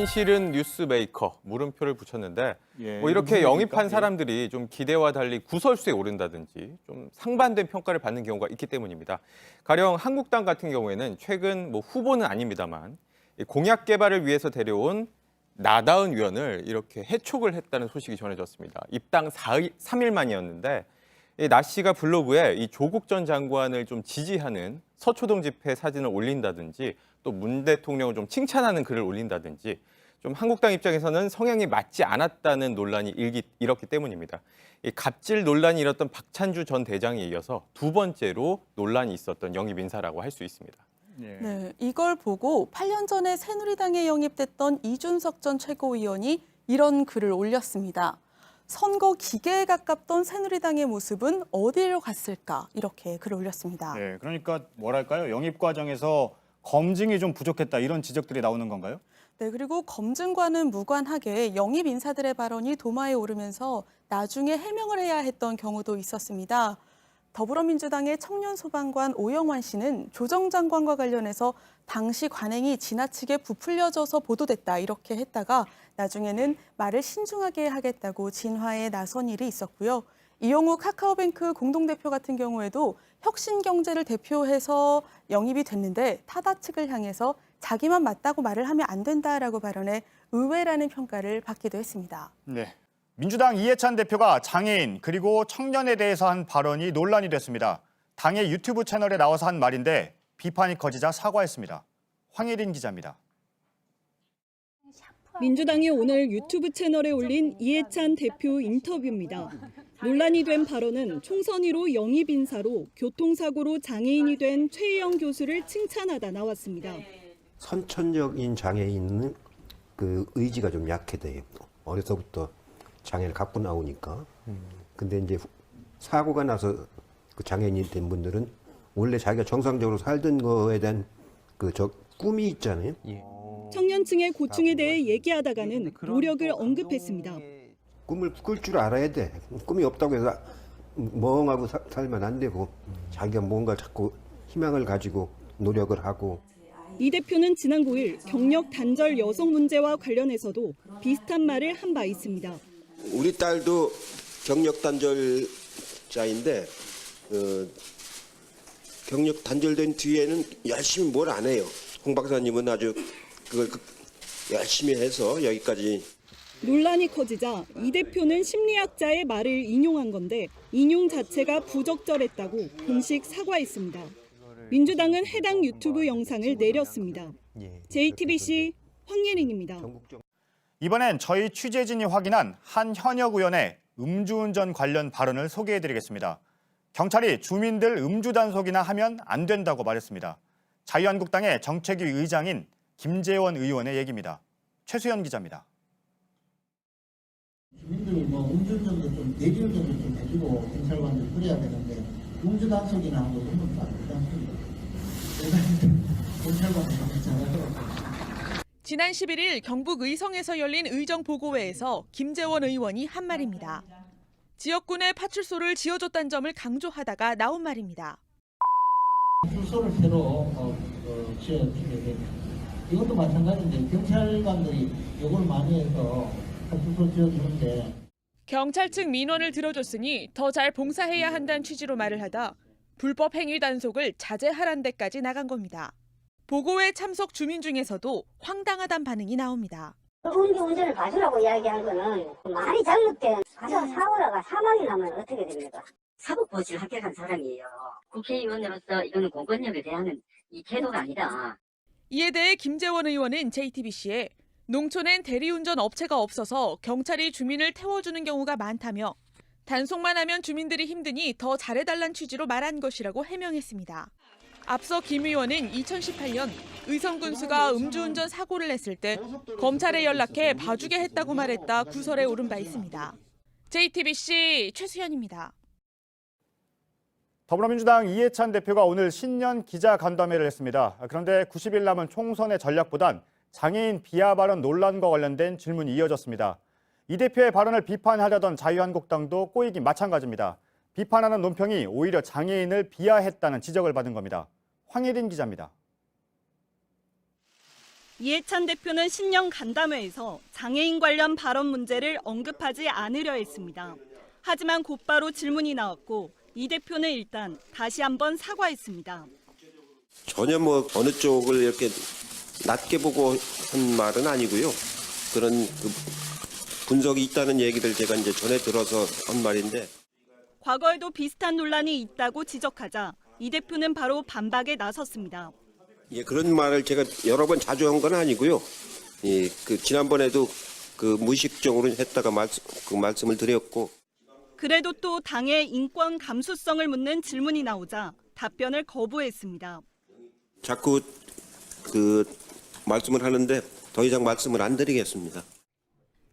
진실은 뉴스메이커 물음표를 붙였는데 예, 뭐 이렇게 무슨 영입한 얘기입니까? 사람들이 좀 기대와 달리 구설수에 오른다든지 좀 상반된 평가를 받는 경우가 있기 때문입니다. 가령 한국당 같은 경우에는 최근 뭐 후보는 아닙니다만 이 공약 개발을 위해서 데려온 나다은 위원을 이렇게 해촉을 했다는 소식이 전해졌습니다. 입당 3일 만이었는데 나 씨가 블로그에 이 조국 전 장관을 좀 지지하는 서초동 집회 사진을 올린다든지 또 문 대통령을 좀 칭찬하는 글을 올린다든지 좀 한국당 입장에서는 성향이 맞지 않았다는 논란이 일었기 때문입니다. 이 갑질 논란이 일었던 박찬주 전 대장에 이어서 두 번째로 논란이 있었던 영입 인사라고 할 수 있습니다. 예. 네, 이걸 보고 8년 전에 새누리당에 영입됐던 이준석 전 최고위원이 이런 글을 올렸습니다. 선거 기계에 가깝던 새누리당의 모습은 어디로 갔을까? 이렇게 글을 올렸습니다. 예, 그러니까 뭐랄까요? 영입 과정에서 검증이 좀 부족했다 이런 지적들이 나오는 건가요? 네, 그리고 검증과는 무관하게 영입 인사들의 발언이 도마에 오르면서 나중에 해명을 해야 했던 경우도 있었습니다. 더불어민주당의 청년소방관 오영환 씨는 조정 장관과 관련해서 당시 관행이 지나치게 부풀려져서 보도됐다 이렇게 했다가 나중에는 말을 신중하게 하겠다고 진화에 나선 일이 있었고요. 이용우 카카오뱅크 공동대표 같은 경우에도 혁신경제를 대표해서 영입이 됐는데 타다 측을 향해서 자기만 맞다고 말을 하면 안 된다라고 발언해 의외라는 평가를 받기도 했습니다. 네. 민주당 이해찬 대표가 장애인 그리고 청년에 대해서 한 발언이 논란이 됐습니다. 당의 유튜브 채널에 나와서 한 말인데 비판이 커지자 사과했습니다. 황예린 기자입니다. 민주당이 오늘 유튜브 채널에 올린 이해찬 대표 인터뷰입니다. 논란이 된 발언은 총선의로 영입 인사로 교통사고로 장애인이 된 최혜영 교수를 칭찬하다 나왔습니다. 선천적인 장애인은 그 의지가 좀 약해 돼요. 어려서부터 장애를 갖고 나오니까. 근데 이제 사고가 나서 그 장애인이 된 분들은 원래 자기가 정상적으로 살던 거에 대한 꿈이 있잖아요. 청년층의 고충에 대해 얘기하다가는 노력을 언급했습니다. 꿈을 꿀 줄 알아야 돼. 꿈이 없다고 해서 멍하고 살면 안 되고 자기가 뭔가 자꾸 희망을 가지고 노력을 하고. 이 대표는 지난 9일 경력 단절 여성 문제와 관련해서도 비슷한 말을 한 바 있습니다. 우리 딸도 경력 단절자인데 경력 단절된 뒤에는 열심히 뭘 안 해요. 홍 박사님은 아주 그걸 열심히 해서 여기까지. 논란이 커지자 이 대표는 심리학자의 말을 인용한 건데 인용 자체가 부적절했다고 공식 사과했습니다. 민주당은 해당 유튜브 영상을 내렸습니다. JTBC 황예린입니다. 이번엔 저희 취재진이 확인한 한 현역 의원의 음주운전 관련 발언을 소개해드리겠습니다. 경찰이 주민들 음주 단속이나 하면 안 된다고 말했습니다. 자유한국당의 정책위 의장인 김재원 의원의 얘기입니다. 최수연 기자입니다. 주민들 음주운전도 좀 대리운전도 좀 해주고 경찰관들 그래야 되는데 음주 단속이나 하고 이런 것도 안 된다. 경찰관들 잘하더라고요. 지난 11일 경북 의성에서 열린 의정보고회에서 김재원 의원이 한 말입니다. 지역군에 파출소를 지어줬다는 점을 강조하다가 나온 말입니다. 파출소를 새로 지어주게 되면 이것도 마찬가지인데 경찰관들이 요걸 많이 해서 파출소 지어주는데 경찰 측 민원을 들어줬으니 더 잘 봉사해야 한다는 취지로 말을 하다 불법 행위 단속을 자제하란 데까지 나간 겁니다. 보고회 참석 주민 중에서도 황당하단 반응이 나옵니다. 음주운전을 봐주라고 이야기한 거는 말이 잘못된 가서 사고라가 사망이 나면 어떻게 됩니까? 사법고시를 합격한 사람이에요. 국회의원으로서 이거는 공권력에 대한 이 태도가 아니다. 이에 대해 김재원 의원은 JTBC에 농촌엔 대리운전 업체가 없어서 경찰이 주민을 태워주는 경우가 많다며 단속만 하면 주민들이 힘드니 더 잘해달란 취지로 말한 것이라고 해명했습니다. 앞서 김 의원은 2018년 의성군수가 음주운전 사고를 냈을 때 검찰에 연락해 봐주게 했다고 말했다 구설에 오른 바 있습니다. JTBC 최수연입니다. 더불어민주당 이해찬 대표가 오늘 신년 기자간담회를 했습니다. 그런데 90일 남은 총선의 전략보단 장애인 비하 발언 논란과 관련된 질문이 이어졌습니다. 이 대표의 발언을 비판하려던 자유한국당도 꼬이긴 마찬가지입니다. 비판하는 논평이 오히려 장애인을 비하했다는 지적을 받은 겁니다. 황예린 기자입니다. 이해찬 대표는 신년 간담회에서 장애인 관련 발언 문제를 언급하지 않으려 했습니다. 하지만 곧바로 질문이 나왔고 이 대표는 일단 다시 한번 사과했습니다. 전혀 뭐 어느 쪽을 이렇게 낮게 보고 한 말은 아니고요. 그런 그 분석이 있다는 얘기를 제가 이제 전에 들어서 한 말인데. 과거에도 비슷한 논란이 있다고 지적하자 이 대표는 바로 반박에 나섰습니다. 예, 그런 말을 제가 여러 번 자주 한 건 아니고요. 예, 그 지난번에도 그 무의식적으로 했다가 말씀을 드렸고. 그래도 또 당의 인권 감수성을 묻는 질문이 나오자 답변을 거부했습니다. 자꾸 그 말씀을 하는데 더 이상 말씀을 안 드리겠습니다.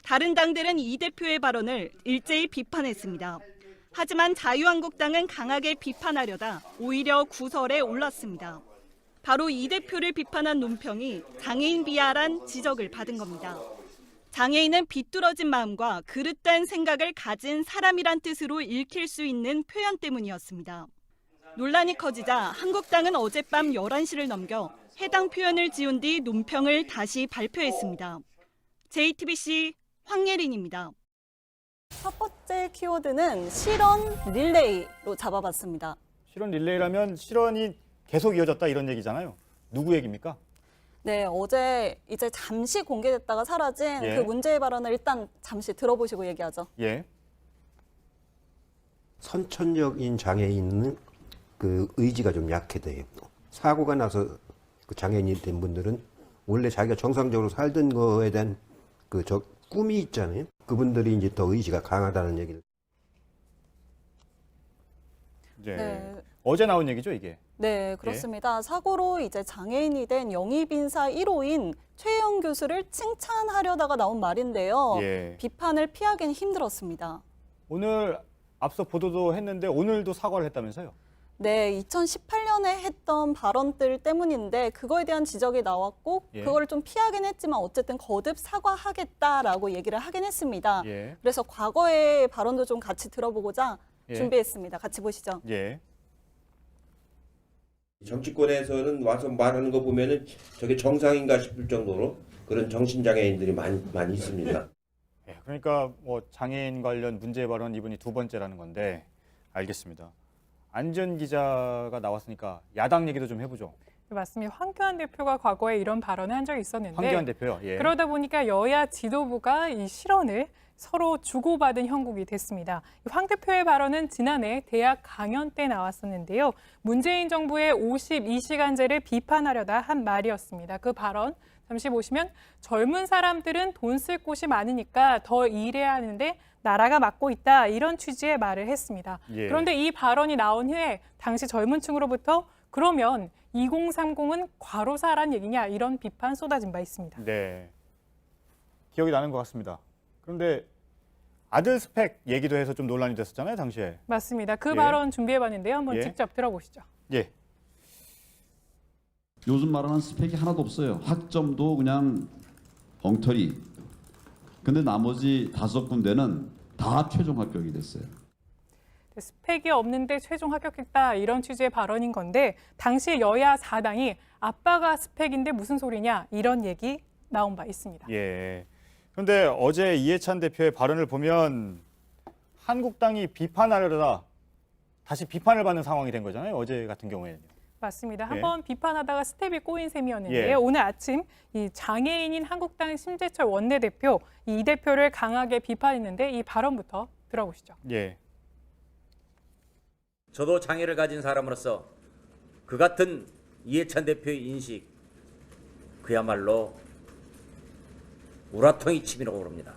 다른 당들은 이 대표의 발언을 일제히 비판했습니다. 하지만 자유한국당은 강하게 비판하려다 오히려 구설에 올랐습니다. 바로 이 대표를 비판한 논평이 장애인 비하란 지적을 받은 겁니다. 장애인은 비뚤어진 마음과 그릇된 생각을 가진 사람이란 뜻으로 읽힐 수 있는 표현 때문이었습니다. 논란이 커지자 한국당은 어젯밤 11시를 넘겨 해당 표현을 지운 뒤 논평을 다시 발표했습니다. JTBC 황예린입니다. 첫 번째 키워드는 실언 릴레이로 잡아봤습니다. 실언 릴레이라면 실언이 계속 이어졌다 이런 얘기잖아요. 누구 얘기입니까? 네, 어제 이제 잠시 공개됐다가 사라진 예. 그 문제의 발언을 일단 잠시 들어보시고 얘기하죠. 예. 선천적인 장애인은 그 의지가 좀 약해돼요. 사고가 나서 그 장애인이 된 분들은 원래 자기가 정상적으로 살던 거에 대한 그 꿈이 있잖아요. 그분들이 이제 더 의지가 강하다는 얘기를. 네. 네. 어제 나온 얘기죠, 이게. 네, 그렇습니다. 사고로 이제 장애인이 된 영입인사 1호인 최혜영 교수를 칭찬하려다가 나온 말인데요. 예. 비판을 피하기는 힘들었습니다. 오늘 앞서 보도도 했는데 오늘도 사과를 했다면서요? 네, 2018년에 했던 발언들 때문인데 그거에 대한 지적이 나왔고 예. 그걸 좀 피하긴 했지만 어쨌든 거듭 사과하겠다라고 얘기를 하긴 했습니다. 예. 그래서 과거의 발언도 좀 같이 들어보고자 예. 준비했습니다. 같이 보시죠. 예. 정치권에서는 와서 말하는 거 보면은 저게 정상인가 싶을 정도로 그런 정신장애인들이 많이 있습니다. 예, 그러니까 뭐 장애인 관련 문제 발언 이분이 두 번째라는 건데 알겠습니다. 안전 기자가 나왔으니까 야당 얘기도 좀 해보죠. 맞습니다. 황교안 대표가 과거에 이런 발언을 한 적이 있었는데 황교안 대표요. 예. 그러다 보니까 여야 지도부가 이 실언을 서로 주고받은 형국이 됐습니다. 황 대표의 발언은 지난해 대학 강연 때 나왔었는데요. 문재인 정부의 52시간제를 비판하려다 한 말이었습니다. 그 발언 잠시 보시면 젊은 사람들은 돈 쓸 곳이 많으니까 더 일해야 하는데 나라가 막고 있다 이런 취지의 말을 했습니다. 예. 그런데 이 발언이 나온 후에 당시 젊은 층으로부터 그러면 2030은 과로사란 얘기냐 이런 비판 쏟아진 바 있습니다. 네. 기억이 나는 것 같습니다. 그런데 아들 스펙 얘기도 해서 좀 논란이 됐었잖아요, 당시에. 맞습니다. 그 예. 발언 준비해봤는데요. 한번 예. 직접 들어보시죠. 예. 요즘 말하는 스펙이 하나도 없어요. 학점도 그냥 엉터리. 근데 나머지 5군데는 다 최종 합격이 됐어요. 스펙이 없는데 최종 합격했다 이런 취지의 발언인 건데 당시 여야 4당이 아빠가 스펙인데 무슨 소리냐 이런 얘기 나온 바 있습니다. 예. 그런데 어제 이해찬 대표의 발언을 보면 한국당이 비판하려다 다시 비판을 받는 상황이 된 거잖아요. 어제 같은 경우에는요. 맞습니다. 예. 한번 비판하다가 스텝이 꼬인 셈이었는데요. 예. 오늘 아침 이 장애인인 한국당 심재철 원내대표 이 대표를 강하게 비판했는데 이 발언부터 들어보시죠. 예. 저도 장애를 가진 사람으로서 그 같은 이해찬 대표의 인식 그야말로 우라통이 치밀어 오릅니다.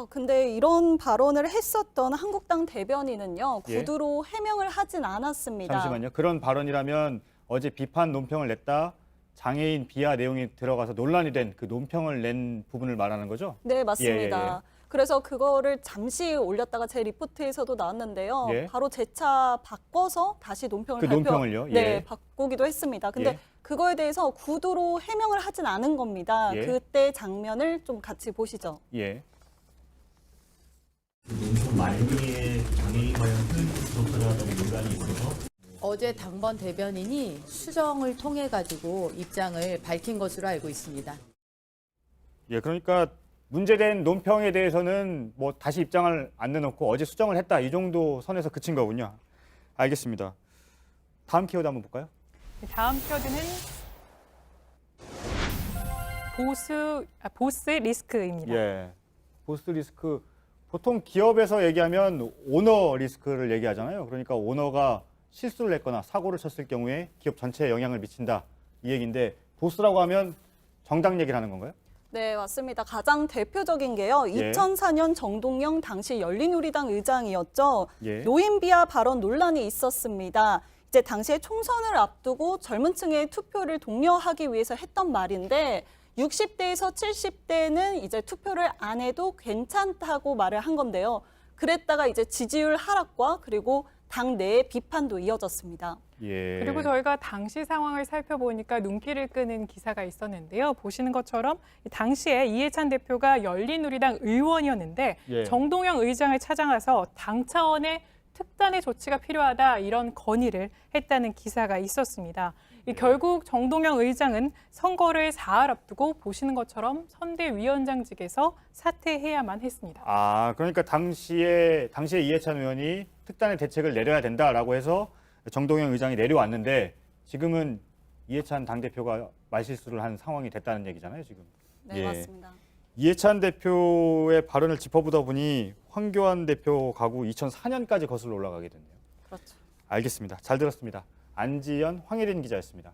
근데 이런 발언을 했었던 한국당 대변인은요. 예. 구두로 해명을 하진 않았습니다. 잠시만요. 그런 발언이라면 어제 비판 논평을 냈다. 장애인 비하 내용이 들어가서 논란이 된 그 논평을 낸 부분을 말하는 거죠? 네, 맞습니다. 예, 예. 그래서 그거를 잠시 올렸다가 제 리포트에서도 나왔는데요. 예. 바로 재차 바꿔서 다시 논평을 그 논평을요? 네, 예. 바꾸기도 했습니다. 근데 예. 그거에 대해서 구두로 해명을 하진 않은 겁니다. 예. 그때 장면을 좀 같이 보시죠. 예. 논평 말미에 장애인 관련 표현이 부족하다는 논란이 있어서 어제 당번 대변인이 수정을 통해 가지고 입장을 밝힌 것으로 알고 있습니다. 예, 그러니까 문제된 논평에 대해서는 뭐 다시 입장을 안 내놓고 어제 수정을 했다 이 정도 선에서 그친 거군요. 알겠습니다. 다음 키워드 한번 볼까요? 다음 키워드는 보스 리스크입니다. 예, 보스 리스크. 보통 기업에서 얘기하면 오너 리스크를 얘기하잖아요. 그러니까 오너가 실수를 했거나 사고를 쳤을 경우에 기업 전체에 영향을 미친다 이 얘기인데 보스라고 하면 정당 얘기를 하는 건가요? 네, 맞습니다. 가장 대표적인 게요. 예. 2004년 정동영 당시 열린우리당 의장이었죠. 예. 노인 비하 발언 논란이 있었습니다. 이제 당시에 총선을 앞두고 젊은 층의 투표를 독려하기 위해서 했던 말인데 60대에서 70대는 이제 투표를 안 해도 괜찮다고 말을 한 건데요. 그랬다가 이제 지지율 하락과 그리고 당 내의 비판도 이어졌습니다. 예. 그리고 저희가 당시 상황을 살펴보니까 눈길을 끄는 기사가 있었는데요. 보시는 것처럼 당시에 이해찬 대표가 열린우리당 의원이었는데 예. 정동영 의장을 찾아가서 당 차원의 특단의 조치가 필요하다 이런 건의를 했다는 기사가 있었습니다. 결국 정동영 의장은 선거를 4일 앞두고 보시는 것처럼 선대위원장직에서 사퇴해야만 했습니다. 아, 그러니까 당시에 이해찬 의원이 특단의 대책을 내려야 된다라고 해서 정동영 의장이 내려왔는데 지금은 이해찬 당대표가 말실수를 한 상황이 됐다는 얘기잖아요, 지금. 네, 맞습니다. 이해찬 대표의 발언을 짚어보다 보니 황교안 대표 가구 2004년까지 거슬러 올라가게 됐네요. 그렇죠. 알겠습니다. 잘 들었습니다. 안지연, 황혜린 기자였습니다.